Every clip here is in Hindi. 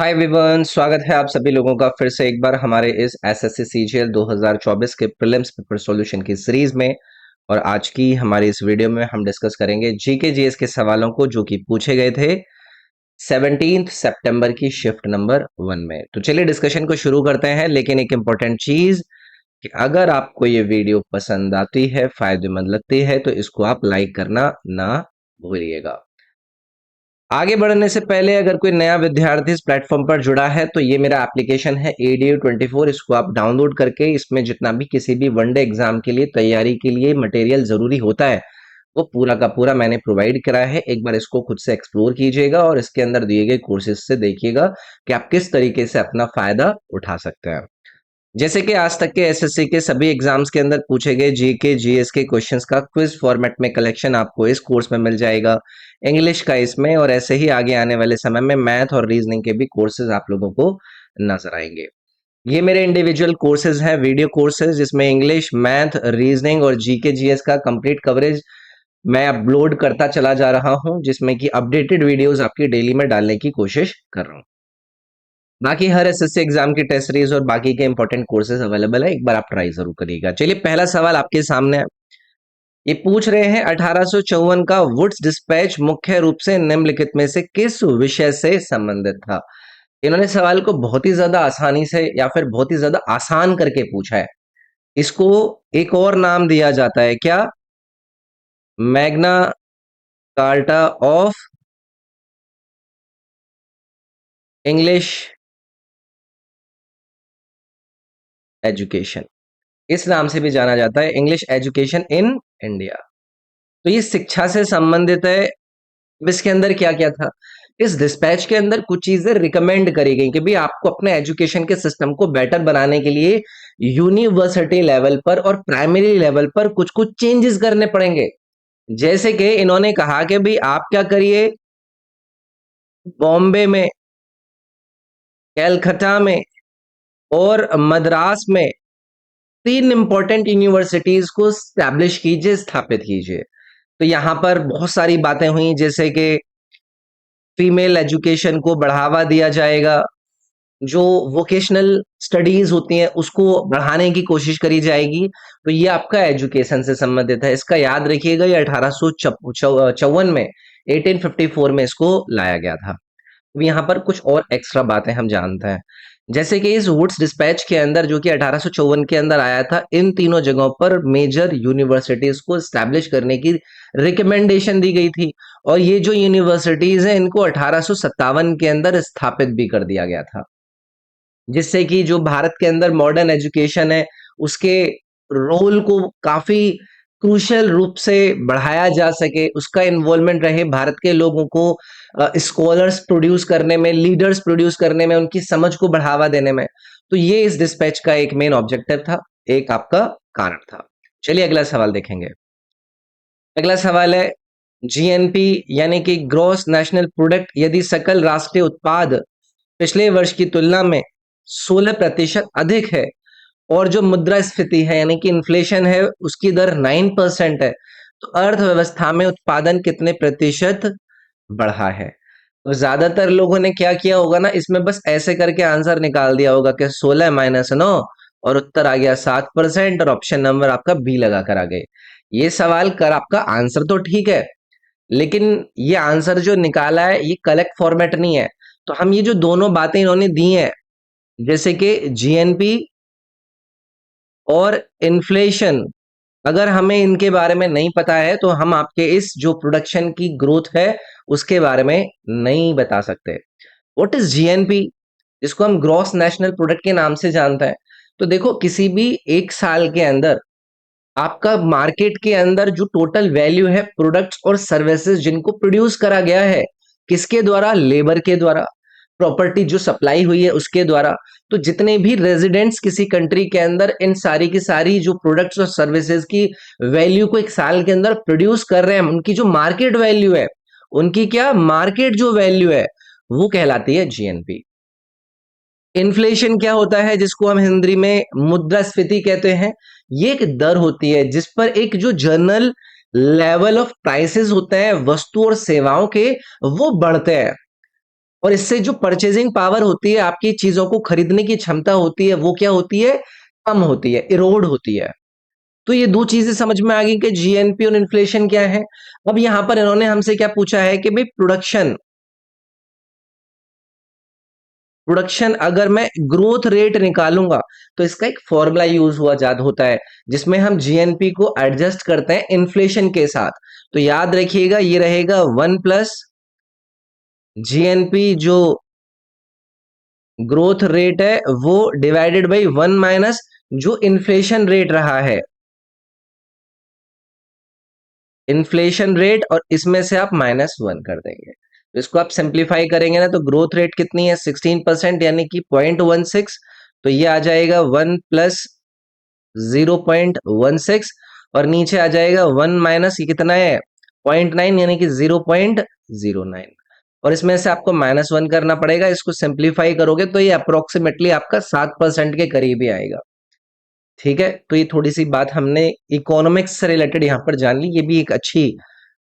हाय एवरीवन, स्वागत है आप सभी लोगों का फिर से एक बार हमारे इस एसएससी सीजीएल 2024 के प्रीलिम्स पेपर सॉल्यूशन की सीरीज में। और आज की हमारी इस वीडियो में हम डिस्कस करेंगे जीके जीएस के सवालों को जो कि पूछे गए थे 17 सितंबर की शिफ्ट नंबर 1 में। तो चलिए डिस्कशन को शुरू करते हैं, लेकिन एक इम्पोर्टेंट चीज कि अगर आपको ये वीडियो पसंद आती है, फायदेमंद लगती है, तो इसको आप लाइक करना ना भूलिएगा। आगे बढ़ने से पहले अगर कोई नया विद्यार्थी इस प्लेटफॉर्म पर जुड़ा है तो ये मेरा एप्लीकेशन है ADU24। इसको आप डाउनलोड करके इसमें जितना भी किसी भी वनडे एग्जाम के लिए तैयारी के लिए मटेरियल जरूरी होता है वो पूरा का पूरा मैंने प्रोवाइड करा है। एक बार इसको खुद से एक्सप्लोर कीजिएगा और इसके अंदर दिए गए कोर्सेज से देखिएगा कि आप किस तरीके से अपना फायदा उठा सकते हैं। जैसे कि आज तक के एसएससी के सभी एग्जाम्स के अंदर पूछे गए जीके जीएस के क्वेश्चंस का क्विज फॉर्मेट में कलेक्शन आपको इस कोर्स में मिल जाएगा, इंग्लिश का इसमें, और ऐसे ही आगे आने वाले समय में मैथ और रीजनिंग के भी कोर्सेज आप लोगों को नजर आएंगे। ये मेरे इंडिविजुअल कोर्सेज हैं, वीडियो कोर्सेज, जिसमें इंग्लिश, मैथ, रीजनिंग और जीके जीएस का कंप्लीट कवरेज मैं अपलोड करता चला जा रहा हूं, जिसमें कि अपडेटेड वीडियोस आपकी डेली में डालने की कोशिश कर रहा हूं। बाकी हर एसएससी एग्जाम की टेस्ट सीरीज और बाकी के इंपॉर्टेंट कोर्सेज अवेलेबल है, एक बार आप ट्राई जरूर करिएगा। चलिए पहला सवाल आपके सामने है। ये पूछ रहे हैं 1854 का वुड्स डिस्पैच मुख्य रूप से निम्नलिखित में से किस विषय से संबंधित था। इन्होंने सवाल को बहुत ही ज्यादा आसानी से या फिर बहुत ही ज्यादा आसान करके पूछा है। इसको एक और नाम दिया जाता है क्या? Magna carta of English education, इस नाम से भी जाना जाता है, इंग्लिश एजुकेशन इन इंडिया। तो ये शिक्षा से संबंधित है। अब इसके अंदर क्या क्या था? इस डिस्पैच के अंदर कुछ चीजें रिकमेंड करी गई कि भाई आपको अपने एजुकेशन के सिस्टम को बेटर बनाने के लिए यूनिवर्सिटी लेवल पर और प्राइमरी लेवल पर कुछ कुछ चेंजेस करने पड़ेंगे। जैसे कि इन्होंने कहा कि भाई आप क्या करिए, बॉम्बे में, कैलकाटा में और मद्रास में तीन इंपॉर्टेंट यूनिवर्सिटीज को स्टैब्लिश कीजिए, स्थापित कीजिए। तो यहां पर बहुत सारी बातें हुई, जैसे कि फीमेल एजुकेशन को बढ़ावा दिया जाएगा, जो वोकेशनल स्टडीज होती हैं उसको बढ़ाने की कोशिश करी जाएगी। तो ये आपका एजुकेशन से संबंधित है, इसका याद रखिएगा। ये 1854 में, 1854 में इसको लाया गया था। अब यहाँ पर कुछ और एक्स्ट्रा बातें हम जानते हैं, जैसे कि इस वुड्स डिस्पैच के अंदर जो कि 1854 के अंदर आया था, इन तीनों जगहों पर मेजर यूनिवर्सिटीज को स्टैब्लिश करने की रिकमेंडेशन दी गई थी। और ये जो यूनिवर्सिटीज हैं इनको 1857 के अंदर स्थापित भी कर दिया गया था, जिससे कि जो भारत के अंदर मॉडर्न एजुकेशन है उसके रोल को काफी क्रूशियल रूप से बढ़ाया जा सके, उसका इन्वॉल्वमेंट रहे, भारत के लोगों को स्कॉलर्स प्रोड्यूस करने में, लीडर्स प्रोड्यूस करने में, उनकी समझ को बढ़ावा देने में। तो ये इस डिस्पैच का एक मेन ऑब्जेक्टिव था, एक आपका कारण था। चलिए अगला सवाल देखेंगे। अगला सवाल है, जीएनपी यानी कि ग्रॉस नेशनल प्रोडक्ट यदि सकल राष्ट्रीय उत्पाद पिछले वर्ष की तुलना में 16% अधिक है और जो मुद्रास्फीति है यानी कि इन्फ्लेशन है उसकी दर 9% है, तो अर्थव्यवस्था में उत्पादन कितने प्रतिशत बढ़ा है? तो ज्यादातर लोगों ने क्या किया होगा ना, इसमें बस ऐसे करके आंसर निकाल दिया होगा कि 16 - 9 और उत्तर आ गया 7% और ऑप्शन नंबर आपका बी लगा कर आ गए। ये सवाल कर आपका आंसर तो ठीक है, लेकिन ये आंसर जो निकाला है ये कलेक्ट फॉर्मेट नहीं है। तो हम ये जो दोनों बातें इन्होंने दी हैं, जैसे कि जीएनपी और इन्फ्लेशन, अगर हमें इनके बारे में नहीं पता है तो हम आपके इस जो प्रोडक्शन की ग्रोथ है उसके बारे में नहीं बता सकते। व्हाट इज जीएनपी, जिसको हम ग्रॉस नेशनल प्रोडक्ट के नाम से जानते हैं? तो देखो, किसी भी एक साल के अंदर आपका मार्केट के अंदर जो टोटल वैल्यू है प्रोडक्ट्स और सर्विसेज जिनको प्रोड्यूस करा गया है, किसके द्वारा? लेबर के द्वारा, प्रॉपर्टी जो सप्लाई हुई है उसके द्वारा। तो जितने भी रेजिडेंट्स किसी कंट्री के अंदर इन सारी की सारी जो प्रोडक्ट्स और सर्विसेज की वैल्यू को एक साल के अंदर प्रोड्यूस कर रहे हैं, उनकी जो मार्केट वैल्यू है, उनकी क्या मार्केट जो वैल्यू है वो कहलाती है जीएनपी। इन्फ्लेशन क्या होता है, जिसको हम हिंदी में मुद्रास्फीति कहते हैं? ये एक दर होती है जिस पर एक जो जनरल लेवल ऑफ प्राइसेस होते हैं वस्तु और सेवाओं के, वो बढ़ते हैं। और इससे जो परचेजिंग पावर होती है, आपकी चीजों को खरीदने की क्षमता होती है, वो क्या होती है? कम होती है, इरोड होती है। तो ये दो चीजें समझ में आ गई कि जीएनपी और इन्फ्लेशन क्या है। अब यहां पर इन्होंने हमसे क्या पूछा है कि भाई प्रोडक्शन, प्रोडक्शन अगर मैं ग्रोथ रेट निकालूंगा तो इसका एक फॉर्मूला यूज हुआ जाद होता है, जिसमें हम जीएनपी को एडजस्ट करते हैं इन्फ्लेशन के साथ। तो याद रखिएगा ये रहेगा 1 प्लस जीएनपी जो ग्रोथ रेट है वो डिवाइडेड बाई 1 माइनस जो इन्फ्लेशन रेट रहा है, इन्फ्लेशन रेट, और इसमें से आप -1 कर देंगे। तो इसको आप सिंप्लीफाई करेंगे ना, तो ग्रोथ रेट कितनी है? 16%, यानी कि 0.16। तो ये आ जाएगा 1 प्लस 0.16, और नीचे आ जाएगा 1 माइनस ये कितना है? 0.9, यानी कि 0.09। और इसमें से आपको -1 करना पड़ेगा। इसको सिंप्लीफाई करोगे तो ये अप्रोक्सीमेटली आपका 7% के करीब ही आएगा। ठीक है, तो ये थोड़ी सी बात हमने इकोनॉमिक्स से रिलेटेड यहाँ पर जान ली। ये भी एक अच्छी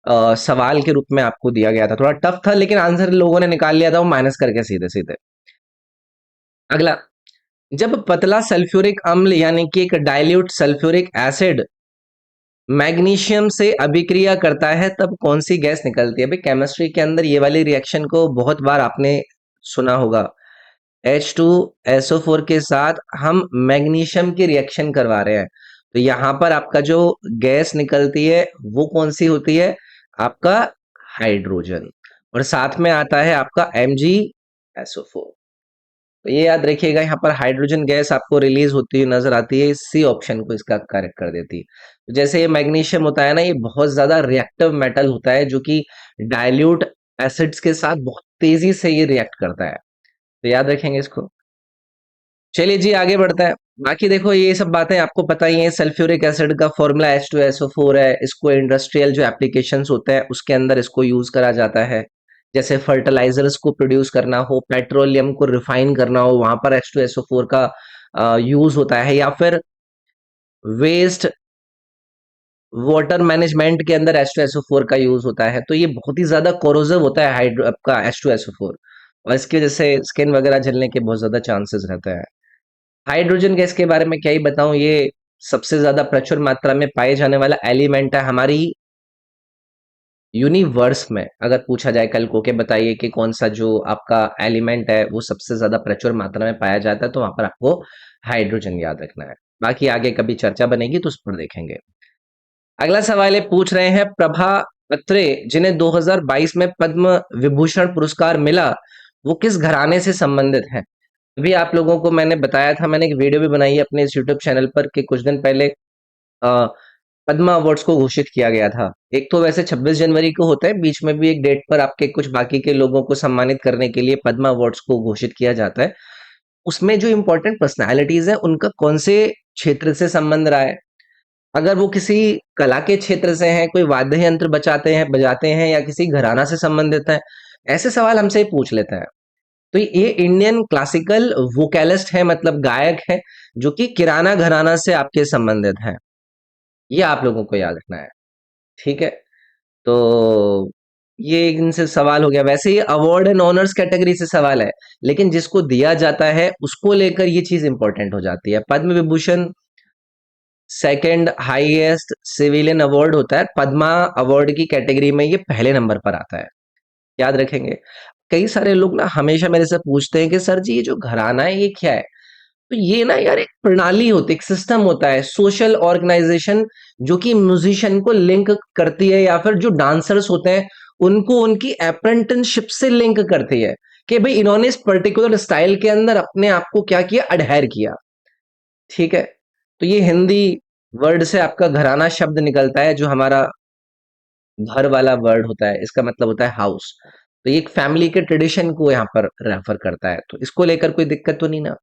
सवाल के रूप में आपको दिया गया था, थोड़ा टफ था लेकिन आंसर लोगों ने निकाल लिया था वो माइनस करके सीधे सीधे। अगला, जब पतला सल्फ्यूरिक अम्ल यानी कि एक डाइल्यूट सल्फ्यूरिक एसिड मैग्नीशियम से अभिक्रिया करता है तब कौन सी गैस निकलती है? भाई केमिस्ट्री के अंदर ये वाली रिएक्शन को बहुत बार आपने सुना होगा। H2SO4 के साथ हम मैग्नीशियम की रिएक्शन करवा रहे हैं, तो यहाँ पर आपका जो गैस निकलती है वो कौन सी होती है? आपका हाइड्रोजन, और साथ में आता है आपका MgSO4। तो ये याद रखिएगा, यहाँ पर हाइड्रोजन गैस आपको रिलीज होती हुई नजर आती है, सी ऑप्शन को इसका करेक्ट कर देती है। तो जैसे ये मैग्नीशियम होता है ना, ये बहुत ज्यादा रिएक्टिव मेटल होता है जो कि डाइल्यूट एसिड्स के साथ बहुत तेजी से ये रिएक्ट करता है, तो याद रखेंगे इसको। चलिए जी आगे बढ़ते हैं। बाकी देखो ये सब बातें आपको पता ही है, सल्फ्यूरिक एसिड का फॉर्मूला H2SO4 है। इसको इंडस्ट्रियल जो एप्लीकेशंस होते हैं उसके अंदर इसको यूज करा जाता है, जैसे फर्टिलाइजर्स को प्रोड्यूस करना हो, पेट्रोलियम को रिफाइन करना हो, वहां पर H2SO4 का यूज होता है, या फिर वेस्ट वाटर मैनेजमेंट के अंदर H2SO4 का यूज होता है। तो ये बहुत ही ज्यादा कोरोसिव होता है हाइड्रो आपका H2SO4, और इसकी वजह से स्किन वगैरह जलने के बहुत ज्यादा चांसेस रहते हैं। हाइड्रोजन गैस के बारे में क्या ही बताऊं, ये सबसे ज्यादा प्रचुर मात्रा में पाए जाने वाला एलिमेंट है हमारी यूनिवर्स में। अगर पूछा जाए कल को के बताइए कि कौन सा जो आपका एलिमेंट है वो सबसे ज्यादा प्रचुर मात्रा में पाया जाता है, तो वहां पर आपको हाइड्रोजन याद रखना है। बाकी आगे कभी चर्चा बनेगी तो उस पर देखेंगे। अगला सवाल ये पूछ रहे हैं, प्रभा अत्रे जिन्हें 2022 में पद्म विभूषण पुरस्कार मिला, वो किस घराने से संबंधित है? अभी आप लोगों को मैंने बताया था, मैंने एक वीडियो भी बनाई है अपने इस यूट्यूब चैनल पर कि कुछ दिन पहले पद्मा अवार्ड्स को घोषित किया गया था। एक तो वैसे 26 जनवरी को होता है, बीच में भी एक डेट पर आपके कुछ बाकी के लोगों को सम्मानित करने के लिए पद्मा अवार्ड्स को घोषित किया जाता है। उसमें जो इम्पोर्टेंट पर्सनालिटीज है उनका कौन से क्षेत्र से संबंध रहा है। अगर वो किसी कला के क्षेत्र से हैं, कोई वाद्य यंत्र बजाते हैं, या किसी घराना से संबंधित है, ऐसे सवाल हमसे पूछ लेता है। तो ये इंडियन क्लासिकल वोकलिस्ट है, मतलब गायक है, जो कि किराना घराना से आपके संबंधित है। ये आप लोगों को याद रखना है। ठीक है, तो ये इनसे सवाल हो गया। वैसे ये अवार्ड एंड ऑनर्स कैटेगरी से सवाल है, लेकिन जिसको दिया जाता है उसको लेकर ये चीज इंपॉर्टेंट हो जाती है। Padma Vibhushan second highest civilian award होता है, पद्मा अवार्ड की कैटेगरी में ये पहले नंबर पर आता है, याद रखेंगे। कई सारे लोग ना हमेशा मेरे से पूछते हैं कि सर जी ये जो घराना है ये क्या है? तो ये ना यार एक प्रणाली होती है, एक सिस्टम होता है, सोशल ऑर्गेनाइजेशन, जो कि म्यूजिशियन को लिंक करती है, या फिर जो डांसर्स होते हैं उनको उनकी अप्रेंटिसशिप से लिंक करती है, कि भाई इन्होंने इस पर्टिकुलर स्टाइल के अंदर अपने आप को क्या किया, अडहेर किया। ठीक है, तो ये हिंदी वर्ड से आपका घराना शब्द निकलता है, जो हमारा घर वाला वर्ड होता है, इसका मतलब होता है हाउस। तो ये एक फैमिली के ट्रेडिशन को यहाँ पर रेफर करता है, तो इसको लेकर कोई दिक्कत तो नहीं ना।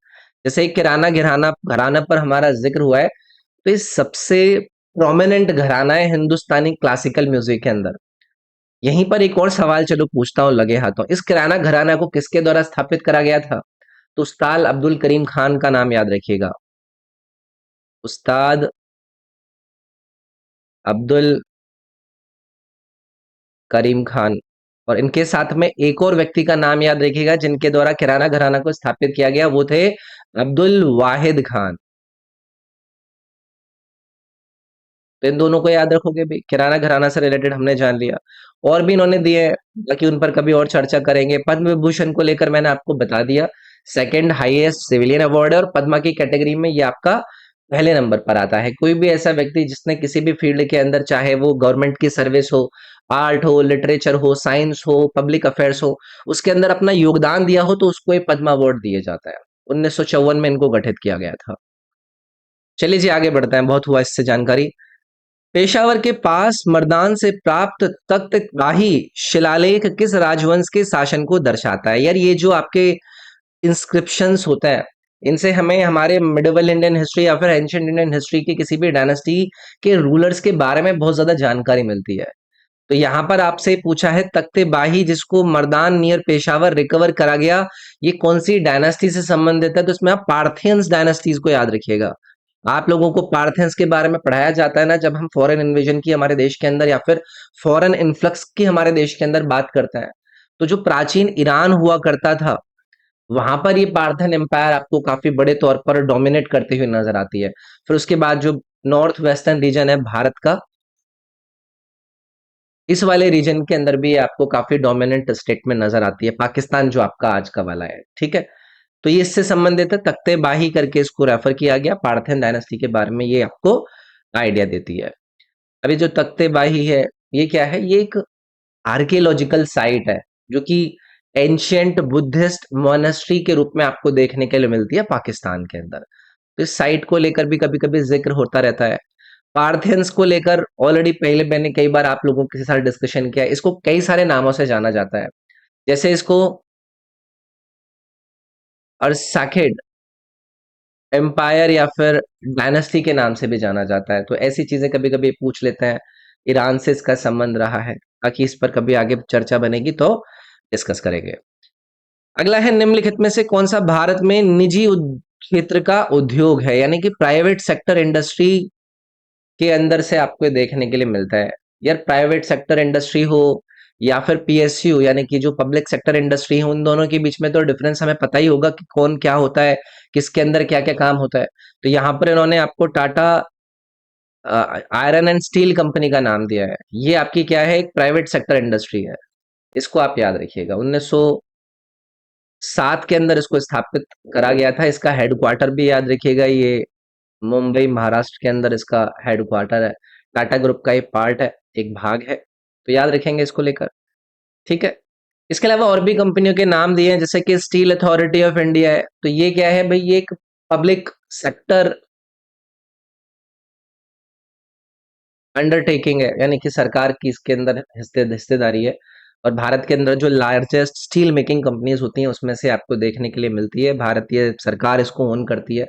जैसे एक किराना घराना घराना पर हमारा जिक्र हुआ है, तो ये सबसे प्रोमिनेंट घराना है हिंदुस्तानी क्लासिकल म्यूजिक के अंदर। यहीं पर एक और सवाल चलो पूछता हूँ लगे हाथों, इस किराना घराना को किसके द्वारा स्थापित करा गया था? तो उस्ताद अब्दुल करीम खान का नाम याद रखिएगा, उस्ताद अब्दुल करीम खान। और इनके साथ में एक और व्यक्ति का नाम याद रखिएगा जिनके द्वारा किराना घराना को स्थापित किया गया, वो थे अब्दुल वाहिद खान। तो इन दोनों को याद रखोगे भी, किराना घराना से रिलेटेड हमने जान लिया। और भी इन्होंने दिए हैं, बाकी उन पर कभी और चर्चा करेंगे। पद्म विभूषण को लेकर मैंने आपको बता दिया, सेकंड हाईएस्ट सिविलियन अवार्ड है, और पद्मा की कैटेगरी में ये आपका पहले नंबर पर आता है। कोई भी ऐसा व्यक्ति जिसने किसी भी फील्ड के अंदर, चाहे वो गवर्नमेंट की सर्विस हो, आर्ट हो, लिटरेचर हो, साइंस हो, पब्लिक अफेयर्स हो, उसके अंदर अपना योगदान दिया हो, तो उसको ये पद्मा अवार्ड दिया जाता है। 1954 में इनको गठित किया गया था। चलिए जी आगे बढ़ते हैं, बहुत हुआ इससे जानकारी। पेशावर के पास मर्दान से प्राप्त तख्तगाही शिलालेख किस राजवंश के शासन को दर्शाता है? यार ये जो आपके इंस्क्रिप्शंस होते हैं, इनसे हमें हमारे मिडिवल इंडियन हिस्ट्री या फिर एंशिएंट इंडियन हिस्ट्री की किसी भी डायनेस्टी के रूलर्स के बारे में बहुत ज्यादा जानकारी मिलती है। तो यहाँ पर आपसे पूछा है तख्ते बाही जिसको मर्दान नियर पेशावर रिकवर करा गया, ये कौन सी डायनेस्टी से संबंधित है? तो इसमें आप पार्थियंस डायनेस्टीज को याद रखिएगा। आप लोगों को पार्थियंस के बारे में पढ़ाया जाता है ना, जब हम फॉरेन इन्वेजन की हमारे देश के अंदर या फिर फॉरेन इन्फ्लक्स की हमारे देश के अंदर बात करते हैं, तो जो प्राचीन ईरान हुआ करता था, वहां पर ये पार्थन एम्पायर आपको काफी बड़े तौर पर डोमिनेट करते हुए नजर आती है। फिर उसके बाद जो नॉर्थ वेस्टर्न रीजन है भारत का, इस वाले रीजन के अंदर भी आपको काफी डोमिनेंट स्टेट में नजर आती है, पाकिस्तान जो आपका आज का वाला है, ठीक है। तो ये इससे संबंधित है, तख्ते बाही करके इसको रेफर किया गया, पार्थेन डायनेस्टी के बारे में ये आपको आइडिया देती है। अभी जो तख्ते बाही है, ये क्या है? ये एक आर्कियोलॉजिकल साइट है जो कि एंशियंट बुद्धिस्ट मोनेस्ट्री के रूप में आपको देखने के लिए मिलती है पाकिस्तान के अंदर। तो इस साइट को लेकर भी कभी कभी जिक्र होता रहता है। पार्थियंस को लेकर ऑलरेडी पहले मैंने कई बार आप लोगों के साथ डिस्कशन किया है। इसको कई सारे नामों से जाना जाता है, जैसे इसको अर्साखेड एम्पायर या फिर डायनेस्टी के नाम से भी जाना जाता है। तो ऐसी चीजें कभी कभी पूछ लेते हैं। ईरान से इसका संबंध रहा है, ताकि इस पर कभी आगे चर्चा बनेगी तो डिस्कस करेंगे। अगला है, निम्नलिखित में से कौन सा भारत में निजी क्षेत्र का उद्योग है, यानी कि प्राइवेट सेक्टर इंडस्ट्री के अंदर से आपको देखने के लिए मिलता है? यार प्राइवेट सेक्टर इंडस्ट्री हो या फिर पीएसयू यानी कि जो पब्लिक सेक्टर इंडस्ट्री है, उन दोनों के बीच में तो डिफरेंस हमें पता ही होगा कि कौन क्या होता है, किसके अंदर क्या क्या काम होता है। तो यहाँ पर इन्होंने आपको Tata iron and steel company का नाम दिया है। ये आपकी क्या है? एक प्राइवेट सेक्टर इंडस्ट्री है। इसको आप याद रखिएगा। 1907 के अंदर इसको स्थापित करा गया था। इसका हेडक्वार्टर भी याद रखिएगा, ये मुंबई महाराष्ट्र के अंदर इसका हेडक्वार्टर है। टाटा ग्रुप का एक पार्ट है, एक भाग है, तो याद रखेंगे इसको लेकर, ठीक है। इसके अलावा और भी कंपनियों के नाम दिए हैं, जैसे कि स्टील अथॉरिटी ऑफ इंडिया है। तो ये क्या है भाई? ये एक पब्लिक सेक्टर अंडरटेकिंग है, यानी कि सरकार की इसके अंदर हिस्सेदारी है। और भारत के अंदर जो लार्जेस्ट स्टील मेकिंग कंपनीज होती हैं उसमें से आपको देखने के लिए मिलती है। भारतीय सरकार इसको ओन करती है।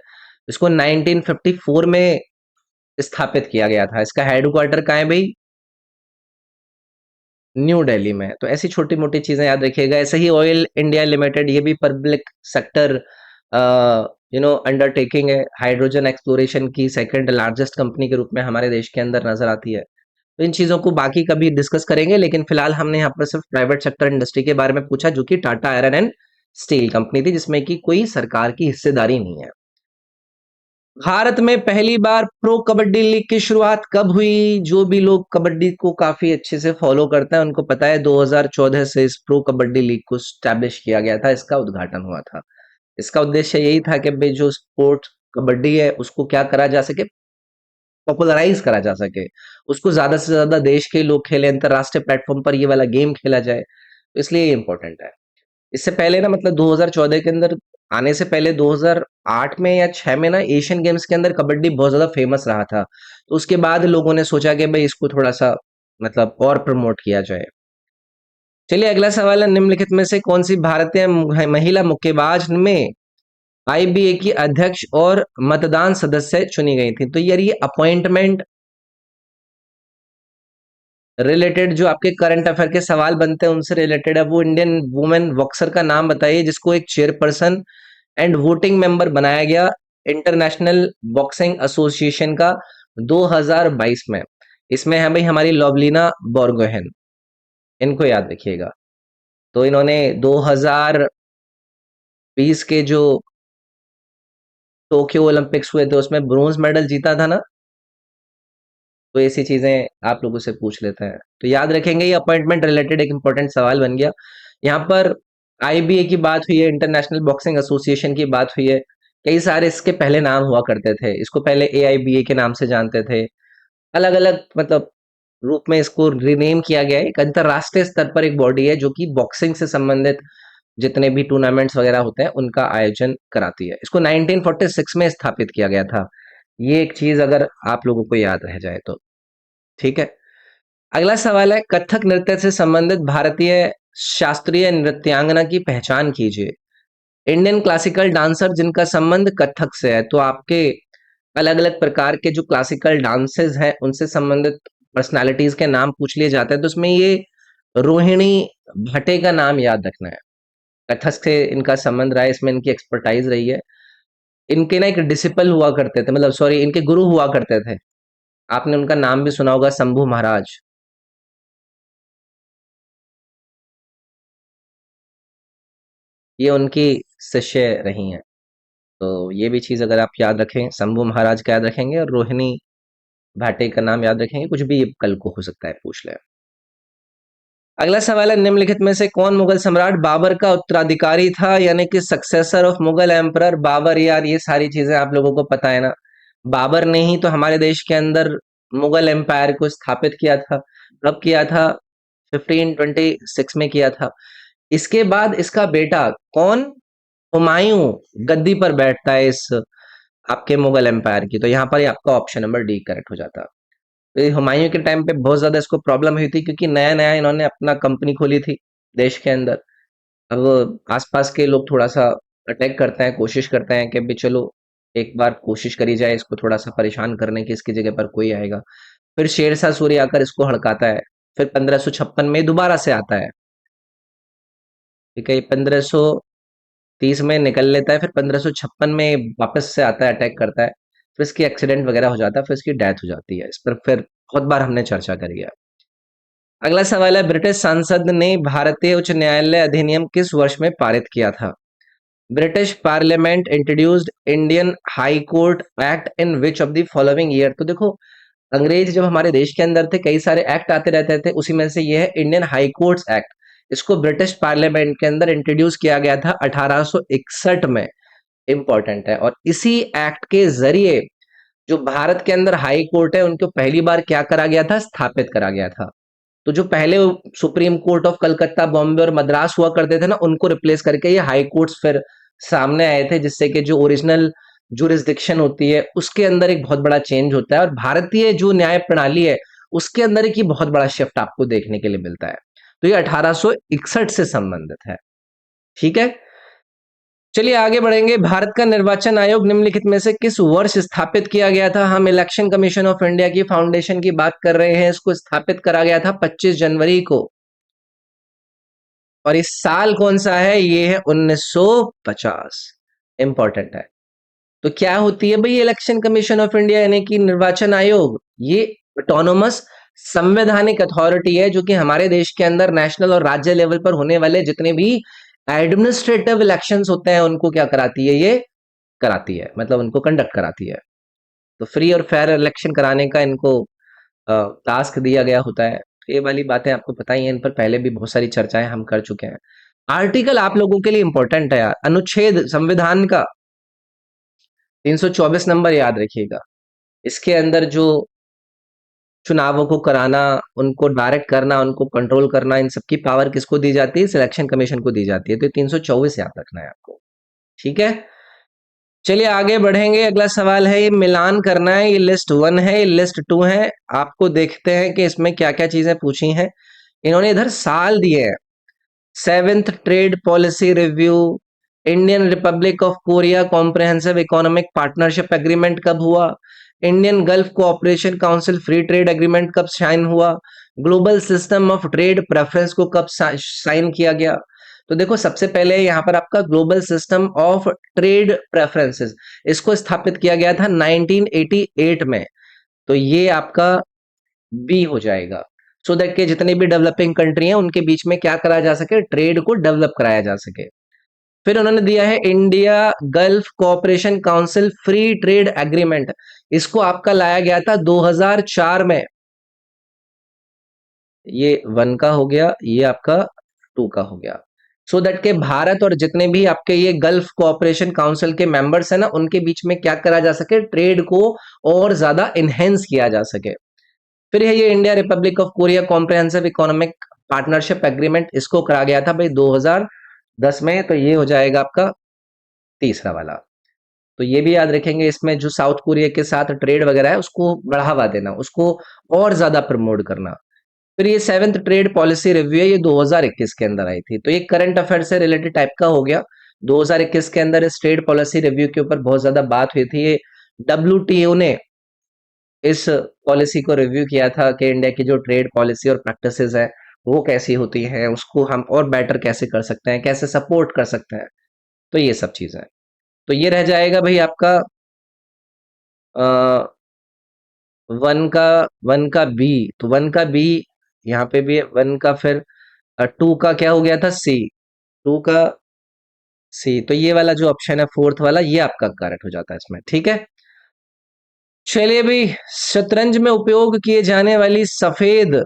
इसको 1954 में स्थापित किया गया था। इसका हेडक्वार्टर कहाँ है भाई? न्यू दिल्ली में। तो ऐसी छोटी मोटी चीजें याद रखिएगा। ऐसे ही ऑयल इंडिया लिमिटेड, ये भी पब्लिक सेक्टर अंडरटेकिंग है। हाइड्रोजन एक्सप्लोरेशन की सेकंड लार्जेस्ट कंपनी के रूप में हमारे देश के अंदर नजर आती है। तो इन चीजों को बाकी कभी डिस्कस करेंगे, लेकिन फिलहाल हमने यहाँ पर सिर्फ प्राइवेट सेक्टर इंडस्ट्री के बारे में पूछा, जो कि Tata iron and steel company थी, जिसमें कि कोई सरकार की हिस्सेदारी नहीं है। भारत में पहली बार प्रो कबड्डी लीग की शुरुआत कब हुई? जो भी लोग कबड्डी को काफी अच्छे से फॉलो करते हैं उनको पता है, 2014 से इस प्रो कबड्डी लीग को स्टैब्लिश किया गया था, इसका उद्घाटन हुआ था। इसका उद्देश्य यही था कि भाई जो स्पोर्ट कबड्डी है उसको क्या करा जा सके, पॉपुलराइज करा जा सके, उसको ज्यादा से ज्यादा देश के लोग खेले, अंतरराष्ट्रीय प्लेटफॉर्म पर ये वाला गेम खेला जाए, तो इसलिए ये इंपॉर्टेंट है। इससे पहले ना, मतलब 2014 के अंदर आने से पहले 2008 में या 6 में ना एशियन गेम्स के अंदर कबड्डी बहुत ज्यादा फेमस रहा था। तो उसके बाद लोगों ने सोचा कि भाई इसको थोड़ा सा मतलब और प्रमोट किया जाए। चलिए अगला सवाल है, निम्नलिखित में से कौन सी भारतीय महिला मुक्केबाज में आईबीए की अध्यक्ष और मतदान सदस्य चुनी गई थी? तो यार ये अपॉइंटमेंट रिलेटेड जो आपके करंट अफेयर के सवाल बनते हैं उनसे रिलेटेड है। वो इंडियन वुमेन बॉक्सर का नाम बताइए जिसको एक चेयरपर्सन एंड वोटिंग मेंबर बनाया गया इंटरनेशनल बॉक्सिंग एसोसिएशन का 2022 में। इसमें है भाई हमारी लवलीना बोरगोहेन, इनको याद रखिएगा। तो इन्होंने 2020 के जो टोक्यो ओलंपिक्स हुए थे उसमें ब्रोंज मेडल जीता था ना। तो ऐसी चीजें आप लोगों से पूछ लेते हैं, तो याद रखेंगे। ये अपॉइंटमेंट रिलेटेड एक इंपॉर्टेंट सवाल बन गया। यहाँ पर आईबीए की बात हुई है, इंटरनेशनल बॉक्सिंग एसोसिएशन की बात हुई है। कई सारे इसके पहले नाम हुआ करते थे, इसको पहले एआईबीए के नाम से जानते थे। अलग अलग मतलब रूप में इसको रीनेम किया गया है। एक अंतरराष्ट्रीय स्तर पर एक बॉडी है जो कि बॉक्सिंग से संबंधित जितने भी टूर्नामेंट्स वगैरह होते हैं उनका आयोजन कराती है। इसको 1946 में स्थापित किया गया था। ये एक चीज अगर आप लोगों को याद रह जाए तो ठीक है। अगला सवाल है, कथक नृत्य से संबंधित भारतीय शास्त्रीय नृत्यांगना की पहचान कीजिए। इंडियन क्लासिकल डांसर जिनका संबंध कथक से है, तो आपके अलग अलग प्रकार के जो क्लासिकल डांसेस हैं उनसे संबंधित पर्सनालिटीज के नाम पूछ लिए जाते हैं, तो उसमें ये रोहिणी भट्टे का नाम याद रखना है। कथक से इनका संबंध रहा है, इसमें इनकी एक्सपर्टाइज रही है। इनके ना एक डिसिपल हुआ करते थे, मतलब सॉरी इनके गुरु हुआ करते थे। आपने उनका नाम भी सुना होगा, शंभू महाराज। ये उनकी शिष्य रही हैं। तो ये भी चीज अगर आप याद रखें, शंभू महाराज का याद रखेंगे और रोहिणी भाटे का नाम याद रखेंगे, कुछ भी कल को हो सकता है पूछ ले। अगला सवाल है, निम्नलिखित में से कौन मुगल सम्राट बाबर का उत्तराधिकारी था, यानी कि successor of Mughal emperor Babur. यार ये सारी चीजें आप लोगों को पता है ना। बाबर ने ही तो हमारे देश के अंदर मुगल एम्पायर को स्थापित किया था। कब किया था? 1526 में किया था। इसके बाद इसका बेटा कौन, हुमायूं, गद्दी पर बैठता है इस आपके मुगल एम्पायर की। तो यहाँ पर ही आपका ऑप्शन नंबर डी करेक्ट हो जाता। तो ये हुमायूं के टाइम पे बहुत ज्यादा इसको प्रॉब्लम हुई थी, क्योंकि नया नया इन्होंने अपना कंपनी खोली थी देश के अंदर। अब आसपास के लोग थोड़ा सा अटैक करते हैं, कोशिश करते हैं कि भी चलो एक बार कोशिश करी जाए इसको थोड़ा सा परेशान करने की, इसकी जगह पर कोई आएगा। फिर शेरशाह सूरी आकर इसको हड़काता है। फिर 1556 में दोबारा से आता है। ठीक है, ये 1530 में निकल लेता है, फिर 1556 में वापस से आता है, अटैक करता है। फिर इसकी एक्सीडेंट वगैरह हो जाता है, फिर इसकी डेथ हो जाती है। इस पर फिर बहुत बार हमने चर्चा करी है। अगला सवाल है, ब्रिटिश संसद ने भारतीय उच्च न्यायालय अधिनियम किस वर्ष में पारित किया था? British parliament introduced Indian high court act in which of the following year. तो देखो, अंग्रेज जब हमारे देश के अंदर थे, कई सारे एक्ट आते रहते थे, उसी में से ये है इंडियन हाई कोर्ट्स एक्ट। इसको ब्रिटिश पार्लियामेंट के अंदर इंट्रोड्यूस किया गया था 1861 में। इंपॉर्टेंट है। और इसी एक्ट के जरिए जो भारत के अंदर हाई कोर्ट है उनको पहली बार क्या करा गया था? स्थापित करा गया था। तो जो पहले supreme court of Calcutta, Bombay और मद्रास हुआ करते थे ना, उनको रिप्लेस करके ये हाई कोर्ट्स फिर सामने आए थे, जिससे कि जो ओरिजिनल जुरिस्डिक्शन होती है उसके अंदर एक बहुत बड़ा चेंज होता है, और भारतीय जो न्याय प्रणाली है उसके अंदर एक ही बहुत बड़ा शिफ्ट आपको देखने के लिए मिलता है। तो ये 1861 से संबंधित है। ठीक है, चलिए आगे बढ़ेंगे। भारत का निर्वाचन आयोग निम्नलिखित में से किस वर्ष स्थापित किया गया था? हम इलेक्शन कमीशन ऑफ इंडिया की फाउंडेशन की बात कर रहे हैं। इसको स्थापित करा गया था 25 जनवरी को। और इस साल कौन सा है? ये है 1950। इंपॉर्टेंट है। तो क्या होती है भाई इलेक्शन कमीशन ऑफ इंडिया, यानी कि निर्वाचन आयोग? ये ऑटोनोमस संवैधानिक अथॉरिटी है जो कि हमारे देश के अंदर नेशनल और राज्य लेवल पर होने वाले जितने भी एडमिनिस्ट्रेटिव इलेक्शंस होते हैं उनको क्या कराती है? ये कराती है, मतलब उनको कंडक्ट कराती है। तो फ्री और फेयर इलेक्शन कराने का इनको टास्क दिया गया होता है। ये वाली बातें आपको पता ही है, इन पर पहले भी बहुत सारी चर्चाएं हम कर चुके हैं। आर्टिकल आप लोगों के लिए इंपॉर्टेंट है यार, अनुच्छेद संविधान का 324 नंबर याद रखिएगा। इसके अंदर जो चुनावों को कराना, उनको डायरेक्ट करना, उनको कंट्रोल करना, इन सबकी पावर किसको दी जाती है? सिलेक्शन कमीशन को दी जाती है। तो 324 याद रखना है आपको। ठीक है, चलिए आगे बढ़ेंगे। अगला सवाल है, ये मिलान करना है। ये लिस्ट 1 है, ये लिस्ट 2 है। आपको देखते हैं कि इसमें क्या क्या चीजें पूछी हैं। इन्होंने इधर साल दिए हैं। 7th trade policy review, Indian Republic of Korea comprehensive economic partnership agreement कब हुआ, Indian gulf cooperation council free trade agreement कब साइन हुआ, global system of trade preference को कब साइन किया गया। तो देखो, सबसे पहले यहाँ पर आपका global system of trade preferences, इसको स्थापित किया गया था 1988 में। तो ये आपका बी हो जाएगा। सो दैट के जितने भी डेवलपिंग कंट्री हैं उनके बीच में क्या करा जा सके, ट्रेड को डेवलप कराया जा सके। फिर उन्होंने दिया है India gulf cooperation council free trade agreement. इसको आपका लाया गया था 2004 में। ये 1 का हो गया, ये आपका 2 का हो गया। सो दैट के भारत और जितने भी आपके ये गल्फ कोऑपरेशन काउंसिल के मेंबर्स हैं ना, उनके बीच में क्या करा जा सके, ट्रेड को और ज्यादा इनहेंस किया जा सके। फिर है ये India Republic of Korea comprehensive economic partnership agreement, इसको करा गया था भाई 2010 में। तो ये हो जाएगा आपका तीसरा वाला। तो ये भी याद रखेंगे, इसमें जो साउथ कोरिया के साथ ट्रेड वगैरह है उसको बढ़ावा देना, उसको और ज्यादा प्रमोट करना। फिर ये 7th ट्रेड पॉलिसी रिव्यू है, ये 2021 के अंदर आई थी। तो ये करंट अफेयर से रिलेटेड टाइप का हो गया। 2021 के अंदर इस ट्रेड पॉलिसी रिव्यू के ऊपर बहुत ज्यादा बात हुई थी। ये डब्ल्यूटीओ ने इस पॉलिसी को रिव्यू किया था कि इंडिया की जो ट्रेड पॉलिसी और प्रैक्टिसेस है वो कैसी होती हैं, उसको हम और बेटर कैसे कर सकते हैं, कैसे सपोर्ट कर सकते हैं। तो ये सब चीजें। तो ये रह जाएगा भाई आपका 1 का बी। तो 1 का बी यहाँ पे भी है, 1 का। फिर 2 का क्या हो गया था, सी। 2 का सी। तो ये वाला जो ऑप्शन है 4th वाला, ये आपका करेक्ट हो जाता है इसमें। ठीक है, चलिए भाई, शतरंज में उपयोग किए जाने वाली सफेद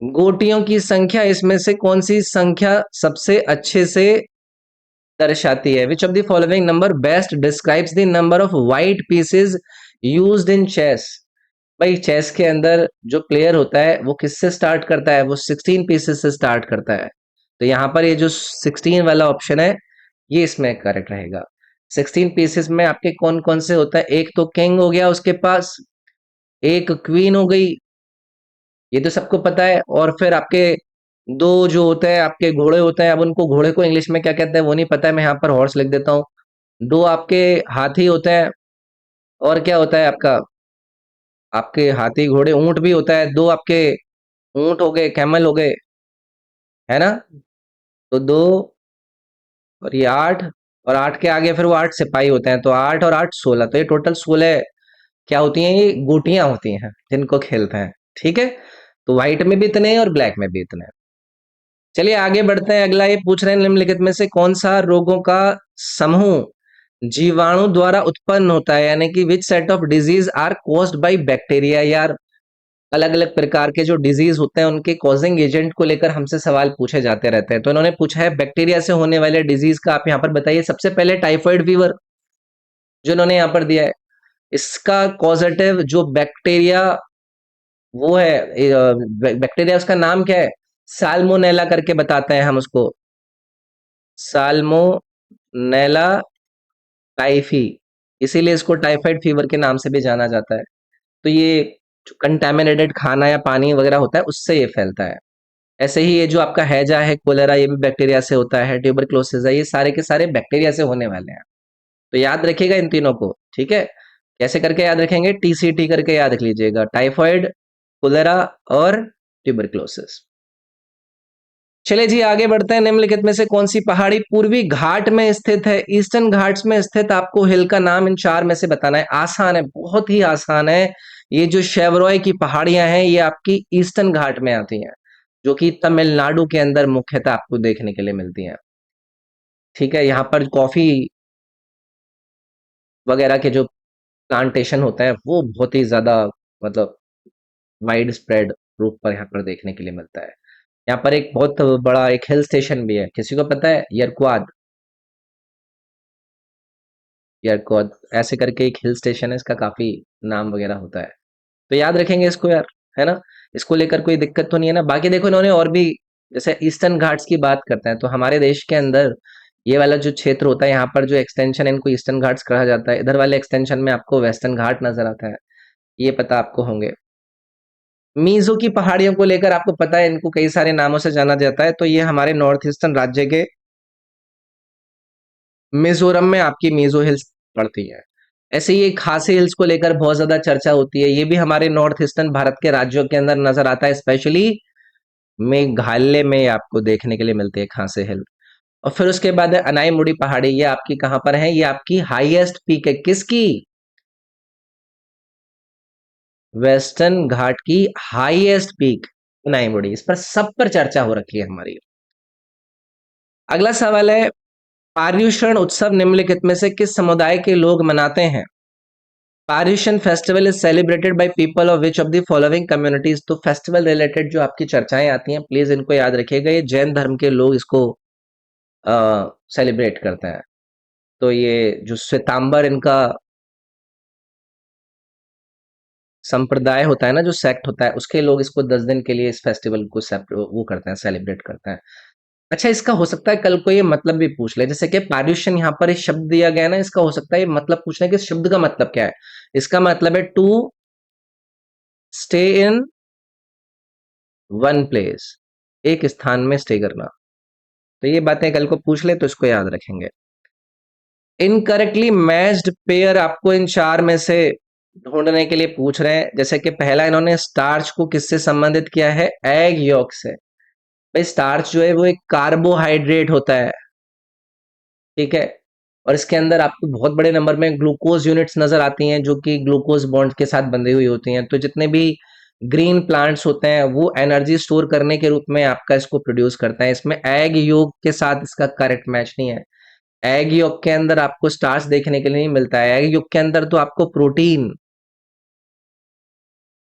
गोटियों की संख्या इसमें से कौन सी संख्या सबसे अच्छे से दर्शाती है? Which of the following number best describes the number of white pieces used in chess? भाई चेस के अंदर जो प्लेयर होता है वो किससे स्टार्ट करता है, वो 16 पीसेस से स्टार्ट करता है। तो यहाँ पर ये जो 16 वाला ऑप्शन है ये इसमें करेक्ट रहेगा। 16 पीसेस में आपके कौन कौन से होता है, एक तो किंग हो गया उसके पास, एक क्वीन हो गई, ये तो सबको पता है। और फिर आपके दो जो होते हैं आपके घोड़े होते हैं, अब उनको घोड़े को इंग्लिश में क्या कहते हैं वो नहीं पता है, मैं यहाँ पर हॉर्स लिख देता हूँ। दो आपके हाथी होते हैं, और क्या होता है आपका, आपके हाथी घोड़े ऊंट भी होता है, दो आपके ऊंट हो गए, कैमल हो गए, है ना। तो दो और ये 8, और 8 के आगे फिर वो 8 सिपाही होते हैं, तो 8 और 8 16। तो ये टोटल 16 क्या होती हैं, ये गोटियां होती हैं जिनको खेलते हैं। ठीक है, तो व्हाइट में भी इतने हैं और ब्लैक में भी इतने हैं। चलिए आगे बढ़ते हैं। अगला ये पूछ रहे हैं निम्नलिखित में से कौन सा रोगों का समूह जीवाणु द्वारा उत्पन्न होता है, यानी कि which set of disease are caused by bacteria. यार अलग अलग प्रकार के जो डिजीज होते हैं उनके कॉजिंग एजेंट को लेकर हमसे सवाल पूछे जाते रहते हैं। तो इन्होंने पूछा है बैक्टीरिया से होने वाले डिजीज का आप यहाँ पर बताइए। सबसे पहले टाइफाइड फीवर जो इन्होंने यहाँ पर दिया है, इसका कॉजेटिव जो बैक्टीरिया वो है, बैक्टीरिया उसका नाम क्या है, साल्मोनेला करके बताते हैं हम उसको, साल्मोनेला टाइफी, इसीलिए इसको टाइफाइड फीवर के नाम से भी जाना जाता है। तो ये जो कंटेमिनेटेड खाना या पानी वगैरह होता है उससे ये फैलता है। ऐसे ही ये जो आपका हैजा है, कोलेरा, ये भी बैक्टीरिया से होता है, ट्यूबरक्लोसिस है, ये सारे के सारे बैक्टीरिया से होने वाले हैं। तो याद रखिएगा इन तीनों को। ठीक है, कैसे करके याद रखेंगे, टीसीटी करके याद रख लीजिएगा, टाइफाइड, कोलेरा और ट्यूबरक्लोसिस। चलिए जी आगे बढ़ते हैं। निम्नलिखित में से कौन सी पहाड़ी पूर्वी घाट में स्थित है? ईस्टर्न घाट्स में स्थित आपको हिल का नाम इन 4 में से बताना है। आसान है, बहुत ही आसान है। ये जो शेवरॉय की पहाड़ियां हैं ये आपकी ईस्टर्न घाट में आती हैं, जो कि तमिलनाडु के अंदर मुख्यतः आपको देखने के लिए मिलती हैं। ठीक है, यहाँ पर कॉफी वगैरह के जो प्लांटेशन होते हैं वो बहुत ही ज्यादा, मतलब वाइड स्प्रेड रूप पर यहाँ पर देखने के लिए मिलता है। यहाँ पर एक बहुत बड़ा एक हिल स्टेशन भी है, किसी को पता है, यरक्वाद। यरक्वाद ऐसे करके एक हिल स्टेशन है, इसका काफी नाम वगैरह होता है। तो याद रखेंगे इसको यार, है ना। इसको लेकर कोई दिक्कत तो नहीं है ना। बाकी देखो इन्होंने और भी, जैसे ईस्टर्न घाट्स की बात करते हैं तो हमारे देश के अंदर ये वाला जो क्षेत्र होता है यहाँ पर जो एक्सटेंशन है इनको ईस्टर्न घाट्स कहा जाता है। इधर वाले एक्सटेंशन में आपको वेस्टर्न घाट नजर आता है, ये पता आपको होंगे। मीजो की पहाड़ियों को लेकर आपको पता है इनको कई सारे नामों से जाना जाता है। तो ये हमारे नॉर्थ ईस्टर्न राज्य के मिजोरम में आपकी मीजो हिल्स पड़ती है। ऐसे ही एक खासी हिल्स को लेकर बहुत ज्यादा चर्चा होती है, ये भी हमारे नॉर्थ ईस्टर्न भारत के राज्यों के अंदर नजर आता है, स्पेशली मेघालय में आपको देखने के लिए मिलती है खासी हिल। और फिर उसके बाद है अनाईमुड़ी पहाड़ी, ये आपकी कहां पर है, ये आपकी हाईएस्ट पीक है, किसकी, वेस्टर्न घाट की हाईएस्ट पीक। नहीं बुढ़ी, इस पर सब पर चर्चा हो रखी है हमारी। अगला सवाल है, पार्युषण उत्सव निम्नलिखित में से किस समुदाय के लोग मनाते हैं? Paryushan festival is celebrated by people of which of the following communities. तो फेस्टिवल रिलेटेड जो आपकी चर्चाएं आती हैं, प्लीज इनको याद रखिएगा। ये जैन धर्म के लोग इसको सेलिब्रेट करते हैं। तो ये जो श्वेतांबर इनका संप्रदाय होता है ना, जो सेक्ट होता है, उसके लोग इसको 10 दिन के लिए इस फेस्टिवल को वो करते हैं, सेलिब्रेट करते हैं। अच्छा, इसका हो सकता है कल को ये मतलब भी पूछ ले, जैसे कि पार्यूशन यहाँ पर एक शब्द दिया गया है ना, इसका हो सकता है ये मतलब पूछना है कि इस शब्द का मतलब क्या है। इसका मतलब है to stay in one place, एक स्थान में स्टे करना। तो ये बातें कल को पूछ ले तो इसको याद रखेंगे। इनकरेक्टली मैच्ड पेयर आपको इन चार में से ढूंढने के लिए पूछ रहे हैं। जैसे कि पहला इन्होंने स्टार्च को किससे संबंधित किया है? एग यॉक से। भाई स्टार्च जो है वो एक कार्बोहाइड्रेट होता है, ठीक है। और इसके अंदर आपको बहुत बड़े नंबर में ग्लूकोज यूनिट्स नजर आती हैं, जो कि ग्लूकोज बॉन्ड के साथ बंधी हुई होती हैं। तो जितने भी ग्रीन प्लांट्स होते हैं वो एनर्जी स्टोर करने के रूप में आपका इसको प्रोड्यूस करते हैं। इसमें एग योग के साथ इसका करेक्ट मैच नहीं है। एग योग के अंदर आपको स्टार्च देखने के लिए नहीं मिलता है। एग योग के अंदर तो आपको प्रोटीन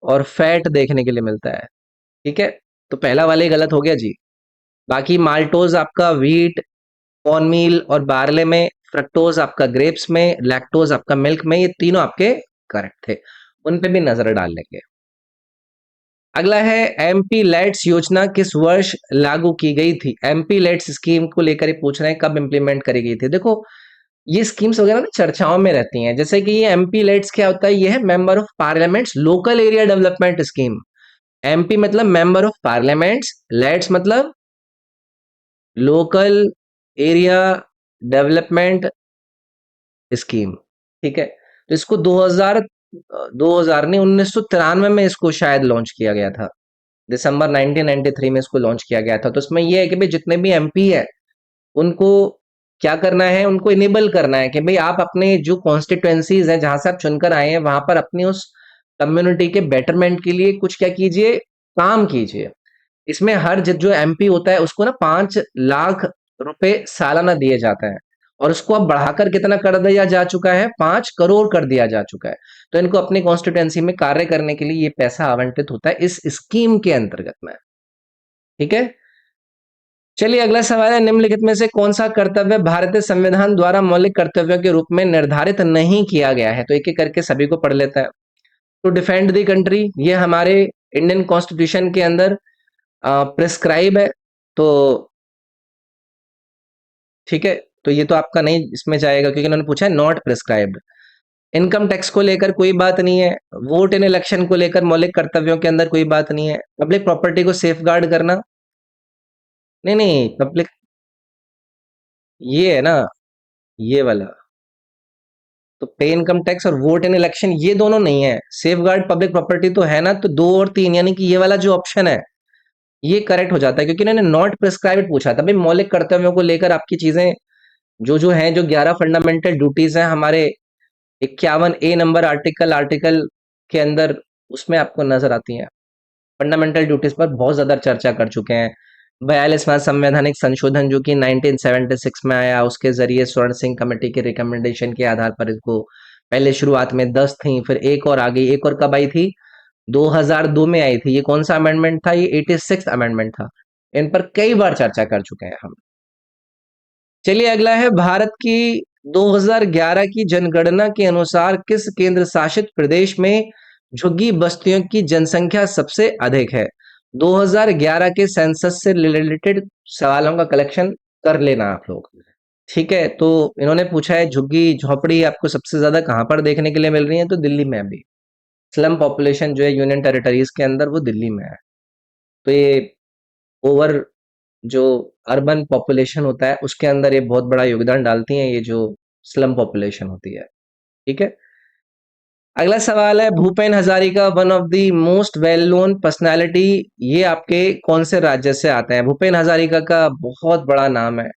और फैट देखने के लिए मिलता है, ठीक है। तो पहला वाला ही गलत हो गया जी। बाकी माल्टोज आपका व्हीट, कॉर्नमील और बार्ले में, फ्रक्टोज आपका ग्रेप्स में, लैक्टोज आपका मिल्क में, ये तीनों आपके करेक्ट थे। उन पे भी नजर डाल लेंगे। अगला है, एमपी लेट्स योजना किस वर्ष लागू की गई थी? एमपी लेट्स स्कीम को लेकर ये पूछ रहे हैं कब इंप्लीमेंट करी गई थी। देखो, ये स्कीम्स वगैरह ना चर्चाओं में रहती हैं। जैसे कि ये एमपी लेट्स क्या होता है? ये है member of parliaments local area development scheme. MP मतलब मेंबर ऑफ पार्लियामेंट्स, लेट्स मतलब लोकल एरिया डेवलपमेंट स्कीम, ठीक है। तो इसको 2000 नहीं, 1993 में इसको शायद लॉन्च किया गया था। दिसंबर 1993 में इसको लॉन्च किया गया था। तो इसमें यह है कि भाई जितने भी एमपी है उनको क्या करना है? उनको इनेबल करना है कि भाई आप अपने जो कॉन्स्टिट्युएंसीज हैं जहां से आप चुनकर आए हैं वहां पर अपनी उस कम्युनिटी के बेटरमेंट के लिए कुछ क्या कीजिए, काम कीजिए। इसमें हर जो एमपी होता है उसको ना 5 लाख रुपए सालाना दिए जाते हैं, और उसको अब बढ़ाकर कितना कर दिया जा चुका है? 5 करोड़ कर दिया जा चुका है। तो इनको अपनी कॉन्स्टिट्यूएंसी में कार्य करने के लिए ये पैसा आवंटित होता है इस स्कीम के अंतर्गत में, ठीक है। चलिए अगला सवाल है, निम्नलिखित में से कौन सा कर्तव्य भारतीय संविधान द्वारा मौलिक कर्तव्यों के रूप में निर्धारित नहीं किया गया है? तो एक एक करके सभी को पढ़ लेता है। टू डिफेंड द कंट्री, ये हमारे इंडियन कॉन्स्टिट्यूशन के अंदर प्रिस्क्राइब है। तो ठीक है, तो ये तो आपका नहीं इसमें जाएगा क्योंकि उन्होंने पूछा है नॉट प्रिस्क्राइब्ड। इनकम टैक्स को लेकर कोई बात नहीं है। वोट इन इलेक्शन को लेकर मौलिक कर्तव्यों के अंदर कोई बात नहीं है। पब्लिक प्रॉपर्टी को सेफ गार्ड करना, नहीं नहीं, पब्लिक ये है ना, ये वाला। तो पे इनकम टैक्स और वोट इन इलेक्शन ये दोनों नहीं है। सेफ गार्ड पब्लिक प्रॉपर्टी तो है ना, तो 2 और 3, यानी कि ये वाला जो ऑप्शन है ये करेक्ट हो जाता है, क्योंकि इन्होंने नॉट प्रिस्क्राइब्ड पूछा था। भाई मौलिक कर्तव्यों को लेकर आपकी चीजें जो जो हैं, जो 11 फंडामेंटल ड्यूटीज हैं हमारे 51A नंबर आर्टिकल के अंदर, उसमें आपको नजर आती हैं। फंडामेंटल ड्यूटीज पर बहुत ज्यादा चर्चा कर चुके हैं। 42वां संवैधानिक संशोधन जो कि 1976 में आया, उसके जरिए स्वर्ण सिंह कमेटी के रिकमेंडेशन के आधार पर इसको पहले शुरुआत में 10 थी, फिर एक और आ गई। एक और कब आई थी? 2002 में आई थी। ये कौन सा अमेंडमेंट था? ये 86 अमेंडमेंट था। इन पर कई बार चर्चा कर चुके हैं हम। चलिए अगला है, भारत की 2011 की जनगणना के अनुसार किस केंद्र शासित प्रदेश में झुग्गी बस्तियों की जनसंख्या सबसे अधिक है? 2011 के सेंसस से रिलेटेड सवालों का कलेक्शन कर लेना आप लोग, ठीक है। तो इन्होंने पूछा है झुग्गी झोपड़ी आपको सबसे ज्यादा कहां पर देखने के लिए मिल रही है? तो दिल्ली में भी। स्लम पॉपुलेशन जो है यूनियन टेरिटरीज के अंदर वो दिल्ली में है। तो ये ओवर जो अर्बन पॉपुलेशन होता है उसके अंदर ये बहुत बड़ा योगदान डालती हैं, ये जो स्लम पॉपुलेशन होती है, ठीक है। अगला सवाल है, Bhupen Hazarika one of the most well known personality, ये आपके कौन से राज्य से आते हैं? भूपेन हजारिका का बहुत बड़ा नाम है।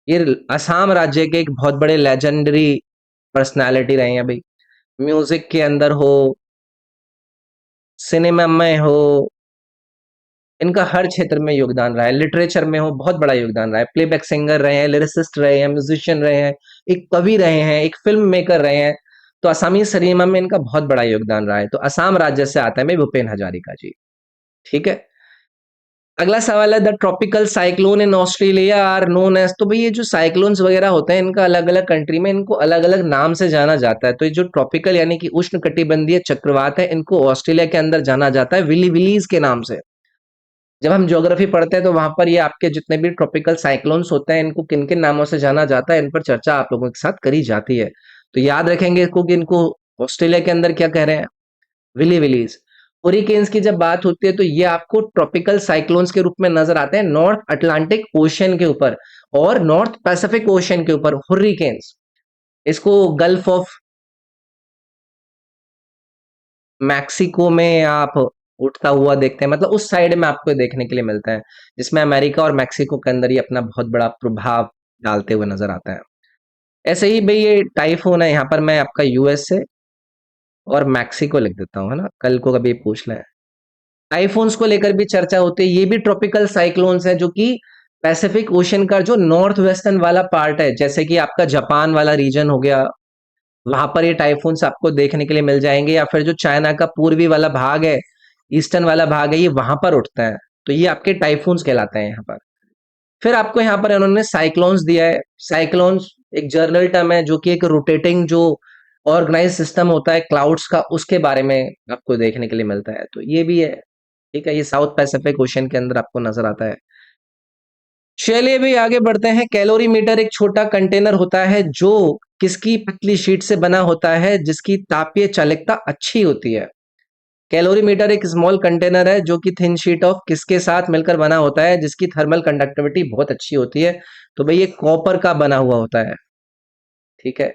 ये असम राज्य के एक बहुत बड़े लेजेंडरी पर्सनालिटी रहे हैं भाई। म्यूजिक के अंदर हो, सिनेमा में हो, इनका हर क्षेत्र में योगदान रहा है, लिटरेचर में हो बहुत बड़ा योगदान रहा है, प्लेबैक सिंगर रहे हैं, लिरिसिस्ट रहे हैं, म्यूजिशियन रहे हैं, एक कवि रहे हैं, एक फिल्म मेकर रहे हैं। तो असमी सिनेमा में इनका बहुत बड़ा योगदान रहा है। तो असम राज्य से आता है भाई भूपेन हजारिका जी। ठीक है। अगला सवाल है, the tropical cyclone in Australia are known as. तो भाई ये जो साइक्लोन्स वगैरह होते हैं इनका अलग अलग कंट्री में इनको अलग अलग नाम से जाना जाता है। तो ये जो ट्रॉपिकल यानी कि उष्ण कटिबंधीय चक्रवात है इनको ऑस्ट्रेलिया के अंदर जाना जाता है विली विलीज के नाम से। जब हम ज्योग्राफी पढ़ते हैं तो वहां पर ये आपके जितने भी ट्रॉपिकल साइक्लोन्स होते हैं इनको किन किन नामों से जाना जाता है इन पर चर्चा आप लोगों के साथ करी जाती है। तो याद रखेंगे इसको कि इनको ऑस्ट्रेलिया के अंदर क्या कह रहे हैं, विली विलीज। हुरिकेन्स की जब बात होती है तो ये आपको ट्रॉपिकल साइक्लोन्स के रूप में नजर आते हैं नॉर्थ अटलांटिक ओशियन के ऊपर और नॉर्थ पैसिफिक ओशियन के ऊपर हुरिकेन्स। इसको गल्फ ऑफ मैक्सिको में आप उठता हुआ देखते हैं, मतलब उस साइड में आपको देखने के लिए मिलता है, जिसमें अमेरिका और मैक्सिको के अंदर ये अपना बहुत बड़ा प्रभाव डालते हुए नजर आता है। ऐसे ही भाई ये टाइफून है, यहाँ पर मैं आपका यूएस से और मैक्सिको लिख देता हूँ, है ना, कल को कभी पूछ लें। टाइफून्स को लेकर भी चर्चा होती है, ये भी ट्रॉपिकल साइक्लोन्स है जो कि पैसिफिक ओशन का जो नॉर्थ वेस्टर्न वाला पार्ट है, जैसे कि आपका जापान वाला रीजन हो गया, वहां पर ये टाइफून्स आपको देखने के लिए मिल जाएंगे। या फिर जो चाइना का पूर्वी वाला भाग है, ईस्टर्न वाला भाग है, ये वहां पर उठता है। तो ये आपके टाइफून्स कहलाते हैं यहाँ पर। फिर आपको यहाँ पर इन्होंने साइक्लोन्स दिया है। साइक्लोन्स एक जर्नल टर्म है जो कि एक रोटेटिंग जो ऑर्गेनाइज सिस्टम होता है क्लाउड्स का, उसके बारे में आपको देखने के लिए मिलता है। तो ये भी है। ठीक है, ये साउथ पैसिफिक ओशन के अंदर आपको नजर आता है। चलिए भी आगे बढ़ते हैं। कैलोरीमीटर एक छोटा कंटेनर होता है जो किसकी पतली शीट से बना होता है जिसकी तापीय चालकता अच्छी होती है। कैलोरीमीटर एक स्मॉल कंटेनर है जो कि थिन शीट ऑफ किसके साथ मिलकर बना होता है जिसकी थर्मल कंडक्टिविटी बहुत अच्छी होती है। तो भाई ये कॉपर का बना हुआ होता है। ठीक है,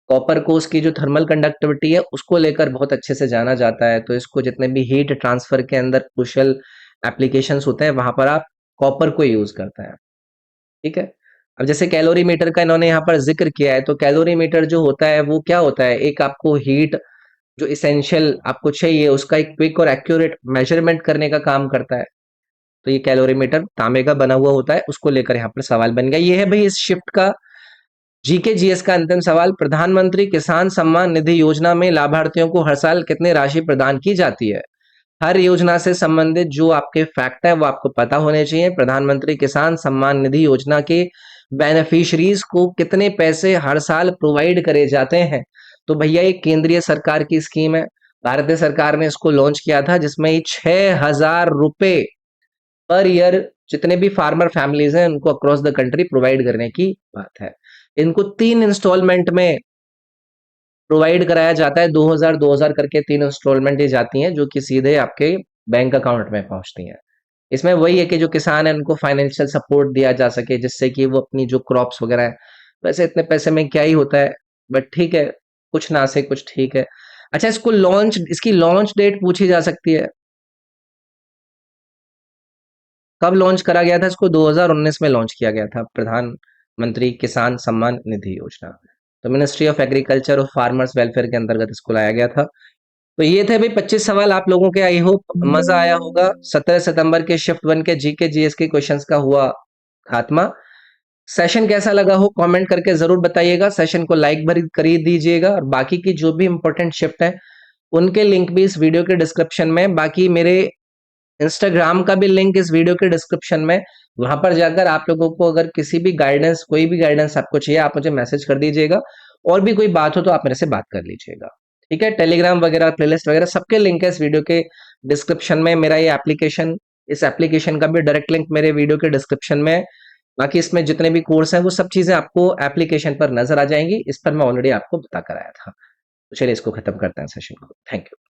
कॉपर को उसकी जो थर्मल कंडक्टिविटी है उसको लेकर बहुत अच्छे से जाना जाता है। तो इसको जितने भी हीट ट्रांसफर के अंदर कुशल एप्लीकेशंस होते हैं वहां पर आप कॉपर को यूज करते हैं। ठीक है। अब जैसे कैलोरीमीटर का इन्होंने यहाँ पर जिक्र किया है, तो कैलोरीमीटर जो होता है वो क्या होता है, एक आपको हीट जो इसेंशियल आपको चाहिए उसका एक क्विक और एक्यूरेट मेजरमेंट करने का काम करता है। तो ये कैलोरीमीटर तांबे का बना हुआ होता है, उसको लेकर यहाँ पर सवाल बन गया। ये है भाई इस शिफ्ट का जीके जीएस का अंतिम सवाल। प्रधानमंत्री किसान सम्मान निधि योजना में लाभार्थियों को हर साल कितनी राशि प्रदान की जाती है। हर योजना से संबंधित जो आपके फैक्ट है वो आपको पता होने चाहिए। प्रधानमंत्री किसान सम्मान निधि योजना के बेनिफिशरीज को कितने पैसे हर साल प्रोवाइड करे जाते हैं। तो भैया ये केंद्रीय सरकार की स्कीम है, भारतीय सरकार ने इसको लॉन्च किया था, जिसमें 6,000 रुपए पर ईयर जितने भी फार्मर फैमिलीज हैं उनको अक्रॉस द कंट्री प्रोवाइड करने की बात है। इनको 3 इंस्टॉलमेंट में प्रोवाइड कराया जाता है, 2000 करके 3 इंस्टॉलमेंट ये जाती हैं जो कि सीधे आपके बैंक अकाउंट में पहुंचती हैं। इसमें वही है कि जो किसान है उनको फाइनेंशियल सपोर्ट दिया जा सके जिससे कि वो अपनी जो क्रॉप्स वगैरह है, वैसे इतने पैसे में क्या ही होता है, बट ठीक है, कुछ ना से कुछ ठीक है। अच्छा, इसकी लॉन्च डेट पूछी जा सकती है, कब लॉन्च करा गया था इसको। 2019 में लॉन्च किया गया था प्रधानमंत्री किसान सम्मान निधि योजना। तो मिनिस्ट्री ऑफ एग्रीकल्चर और फार्मर्स वेलफेयर के अंतर्गत इसको लाया गया था। तो ये थे भाई 25 सवाल आप लोगों के। आई होप मजा आया होगा। 17 सितंबर के शिफ्ट 1 के जीके जीएस के क्वेश्चंस का हुआ खात्मा। सेशन कैसा लगा हो कमेंट करके जरूर बताइएगा। सेशन को लाइक भरी कर दीजिएगा और बाकी की जो भी इंपॉर्टेंट शिफ्ट है उनके लिंक भी इस वीडियो के डिस्क्रिप्शन में, बाकी मेरे इंस्टाग्राम का भी लिंक इस वीडियो के डिस्क्रिप्शन में। वहां पर जाकर आप लोगों को अगर किसी भी गाइडेंस, कोई भी गाइडेंस आपको चाहिए आप मुझे मैसेज कर दीजिएगा। और भी कोई बात हो तो आप मेरे से बात कर लीजिएगा। ठीक है, टेलीग्राम वगैरह, प्लेलिस्ट वगैरह सबके लिंक है इस वीडियो के डिस्क्रिप्शन में। मेरा ये एप्लीकेशन, इस एप्लीकेशन का भी डायरेक्ट लिंक मेरे वीडियो के डिस्क्रिप्शन में है। बाकी इसमें जितने भी कोर्स हैं वो सब चीजें आपको एप्लीकेशन पर नजर आ जाएंगी। इस पर मैं ऑलरेडी आपको बता कर आया था। तो चलिए इसको खत्म करते हैं सेशन को। Thank you.